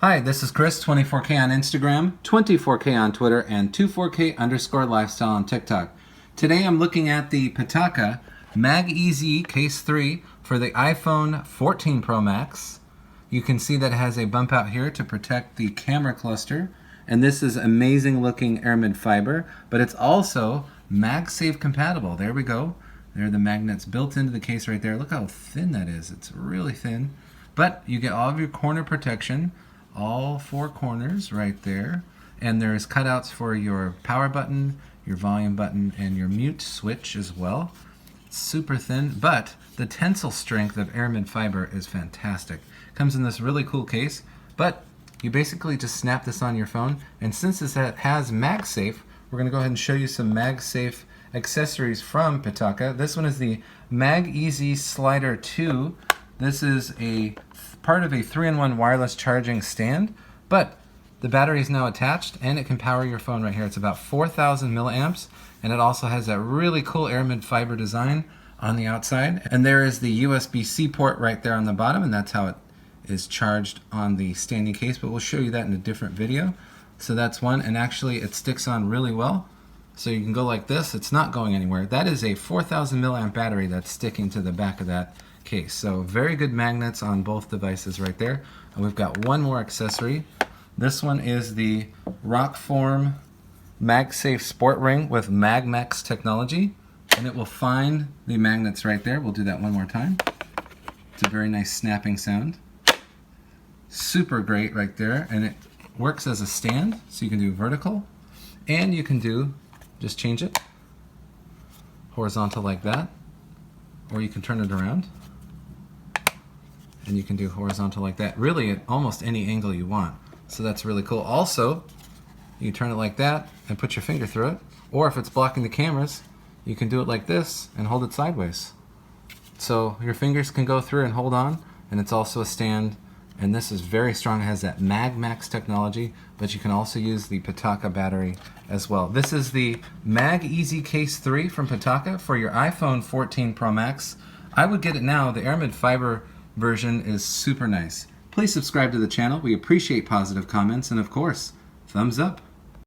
Hi, this is Chris, 24K on Instagram, 24K on Twitter, and 24K_lifestyle on TikTok. Today I'm looking at the Pitaka MagEZ Case 3 for the iPhone 14 Pro Max. You can see that it has a bump out here to protect the camera cluster, and this is amazing looking Aramid fiber, but it's also MagSafe compatible. There we go. There are the magnets built into the case right there. Look how thin that is. It's really thin, but you get all of your corner protection, all four corners right there, and there's cutouts for your power button, your volume button, and your mute switch as well. It's super thin, but the tensile strength of Aramid fiber is fantastic. Comes in this really cool case, but you basically just snap this on your phone, and since this has MagSafe, we're going to go ahead and show you some MagSafe accessories from Pitaka. This one is the MagEZ Slider 2. This is a part of a 3-in-1 wireless charging stand, but the battery is now attached and it can power your phone right here. It's about 4,000 milliamps, and it also has that really cool Aramid fiber design on the outside. And there is the USB-C port right there on the bottom, and that's how it is charged on the standing case, but we'll show you that in a different video. So that's one, and actually it sticks on really well. So you can go like this, it's not going anywhere. That is a 4,000 milliamp battery that's sticking to the back of that case. So very good magnets on both devices right there. And we've got one more accessory. This one is the Rockform MagSafe Sport Ring with MagMax technology, and it will find the magnets right there. We'll do that one more time. It's a very nice snapping sound. Super great right there, and it works as a stand, so you can do vertical, and you can do, just change it, horizontal like that, or you can turn it around, and you can do horizontal like that, really at almost any angle you want. So that's really cool. Also, you turn it like that and put your finger through it, or if it's blocking the cameras, you can do it like this and hold it sideways. So your fingers can go through and hold on, and it's also a stand, and this is very strong. It has that MagMax technology, but you can also use the Pitaka battery as well. This is the MagEZ Case 3 from Pitaka for your iPhone 14 Pro Max. I would get it now. The Aramid fiber version is super nice. Please subscribe to the channel. We appreciate positive comments, and of course, thumbs up.